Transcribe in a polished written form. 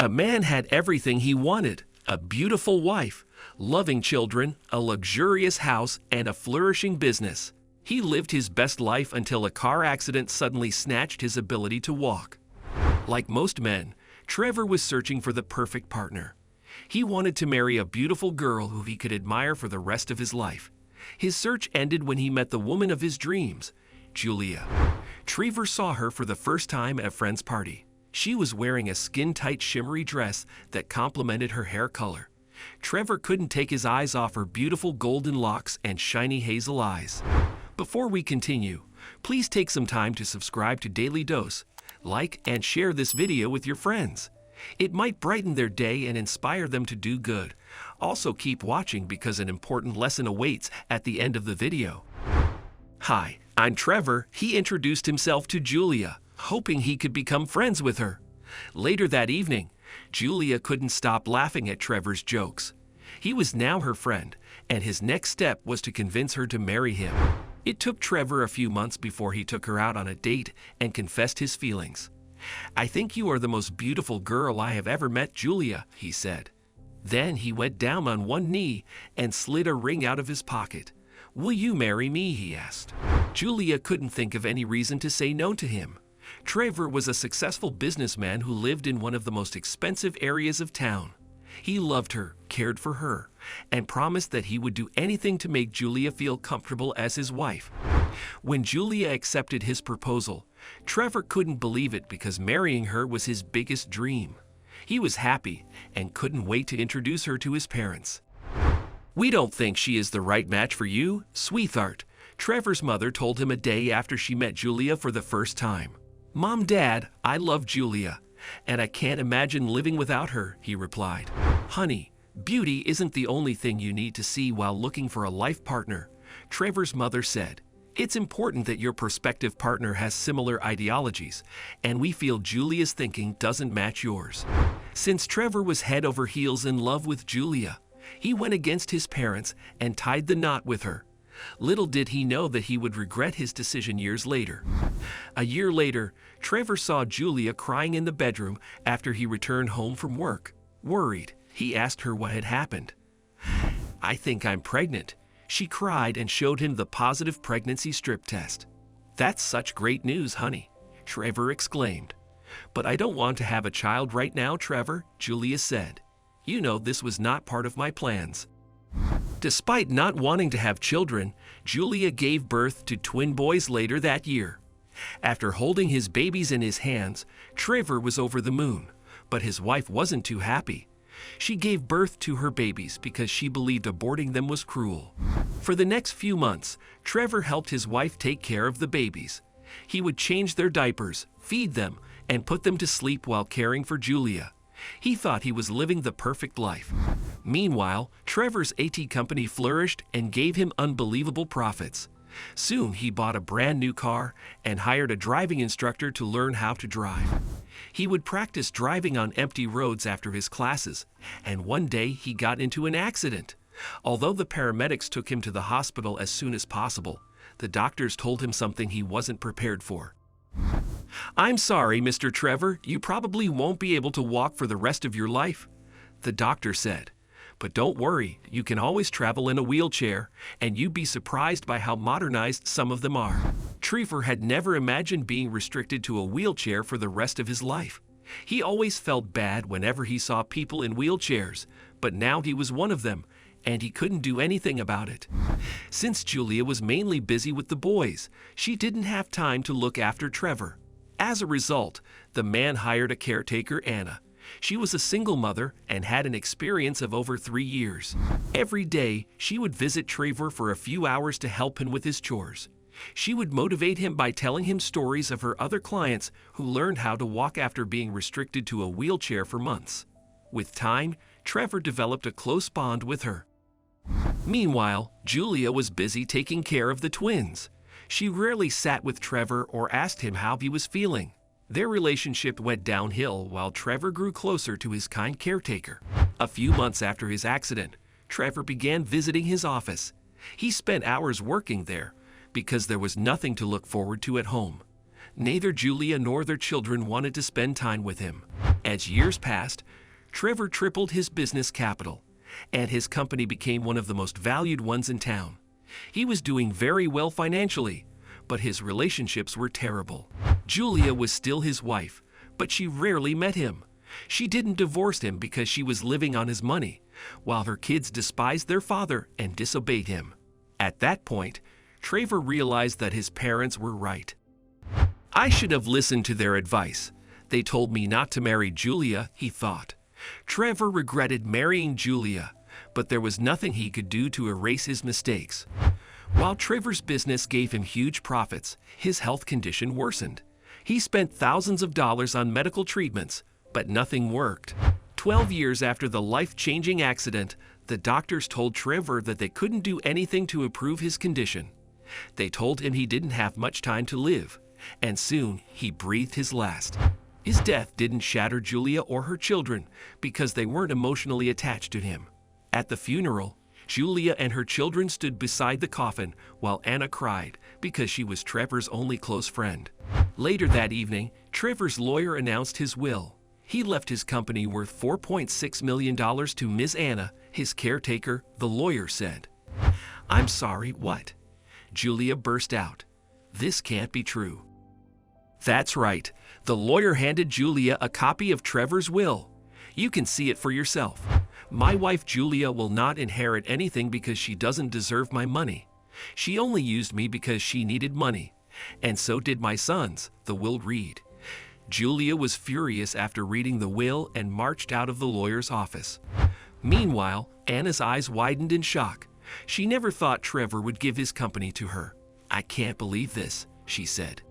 A man had everything he wanted: a beautiful wife, loving children, a luxurious house, and a flourishing business. He lived his best life until a car accident suddenly snatched his ability to walk. Like most men, Trevor was searching for the perfect partner. He wanted to marry a beautiful girl who he could admire for the rest of his life. His search ended when he met the woman of his dreams, Julia. Trevor saw her for the first time at a friend's party. She was wearing a skin-tight shimmery dress that complemented her hair color. Trevor couldn't take his eyes off her beautiful golden locks and shiny hazel eyes. Before we continue, please take some time to subscribe to Dailydose, like and share this video with your friends. It might brighten their day and inspire them to do good. Also keep watching because an important lesson awaits at the end of the video. Hi, I'm Trevor. He introduced himself to Julia, hoping he could become friends with her. Later that evening, Julia couldn't stop laughing at Trevor's jokes. He was now her friend, and his next step was to convince her to marry him. It took Trevor a few months before he took her out on a date and confessed his feelings. "I think you are the most beautiful girl I have ever met, Julia," he said. Then he went down on one knee and slid a ring out of his pocket. "Will you marry me?" he asked. Julia couldn't think of any reason to say no to him. Trevor was a successful businessman who lived in one of the most expensive areas of town. He loved her, cared for her, and promised that he would do anything to make Julia feel comfortable as his wife. When Julia accepted his proposal, Trevor couldn't believe it because marrying her was his biggest dream. He was happy and couldn't wait to introduce her to his parents. "We don't think she is the right match for you, sweetheart," Trevor's mother told him a day after she met Julia for the first time. "Mom, Dad, I love Julia, and I can't imagine living without her," he replied. "Honey, beauty isn't the only thing you need to see while looking for a life partner," Trevor's mother said. "It's important that your prospective partner has similar ideologies, and we feel Julia's thinking doesn't match yours." Since Trevor was head over heels in love with Julia, he went against his parents and tied the knot with her. Little did he know that he would regret his decision years later. A year later, Trevor saw Julia crying in the bedroom after he returned home from work. Worried, he asked her what had happened. "I think I'm pregnant," she cried and showed him the positive pregnancy strip test. "That's such great news, honey," Trevor exclaimed. "But I don't want to have a child right now, Trevor," Julia said. "You know this was not part of my plans." Despite not wanting to have children, Julia gave birth to twin boys later that year. After holding his babies in his hands, Trevor was over the moon, but his wife wasn't too happy. She gave birth to her babies because she believed aborting them was cruel. For the next few months, Trevor helped his wife take care of the babies. He would change their diapers, feed them, and put them to sleep while caring for Julia. He thought he was living the perfect life. Meanwhile, Trevor's AT company flourished and gave him unbelievable profits. Soon he bought a brand new car and hired a driving instructor to learn how to drive. He would practice driving on empty roads after his classes, and one day he got into an accident. Although the paramedics took him to the hospital as soon as possible, the doctors told him something he wasn't prepared for. "I'm sorry, Mr. Trevor, you probably won't be able to walk for the rest of your life," the doctor said. "But don't worry, you can always travel in a wheelchair, and you'd be surprised by how modernized some of them are." Trevor had never imagined being restricted to a wheelchair for the rest of his life. He always felt bad whenever he saw people in wheelchairs, but now he was one of them, and he couldn't do anything about it. Since Julia was mainly busy with the boys, she didn't have time to look after Trevor. As a result, the man hired a caretaker, Anna. She was a single mother and had an experience of over 3 years. Every day, she would visit Trevor for a few hours to help him with his chores. She would motivate him by telling him stories of her other clients who learned how to walk after being restricted to a wheelchair for months. With time, Trevor developed a close bond with her. Meanwhile, Julia was busy taking care of the twins. She rarely sat with Trevor or asked him how he was feeling. Their relationship went downhill while Trevor grew closer to his kind caretaker. A few months after his accident, Trevor began visiting his office. He spent hours working there because there was nothing to look forward to at home. Neither Julia nor their children wanted to spend time with him. As years passed, Trevor tripled his business capital, and his company became one of the most valued ones in town. He was doing very well financially, but his relationships were terrible. Julia was still his wife, but she rarely met him. She didn't divorce him because she was living on his money, while her kids despised their father and disobeyed him. At that point, Trevor realized that his parents were right. I should have listened to their advice. They told me not to marry Julia, he thought. Trevor regretted marrying Julia, but there was nothing he could do to erase his mistakes. While Trevor's business gave him huge profits, his health condition worsened. He spent thousands of dollars on medical treatments, but nothing worked. 12 years after the life-changing accident, the doctors told Trevor that they couldn't do anything to improve his condition. They told him he didn't have much time to live, and soon he breathed his last. His death didn't shatter Julia or her children because they weren't emotionally attached to him. At the funeral, Julia and her children stood beside the coffin while Anna cried because she was Trevor's only close friend. Later that evening, Trevor's lawyer announced his will. He left his company worth $4.6 million to Ms. Anna, his caretaker, the lawyer said. "I'm sorry, what?" Julia burst out. "This can't be true." That's right. The lawyer handed Julia a copy of Trevor's will. You can see it for yourself. My wife Julia will not inherit anything because she doesn't deserve my money. She only used me because she needed money. And so did my sons, the will read. Julia was furious after reading the will and marched out of the lawyer's office. Meanwhile, Anna's eyes widened in shock. She never thought Trevor would give his company to her. "I can't believe this," she said.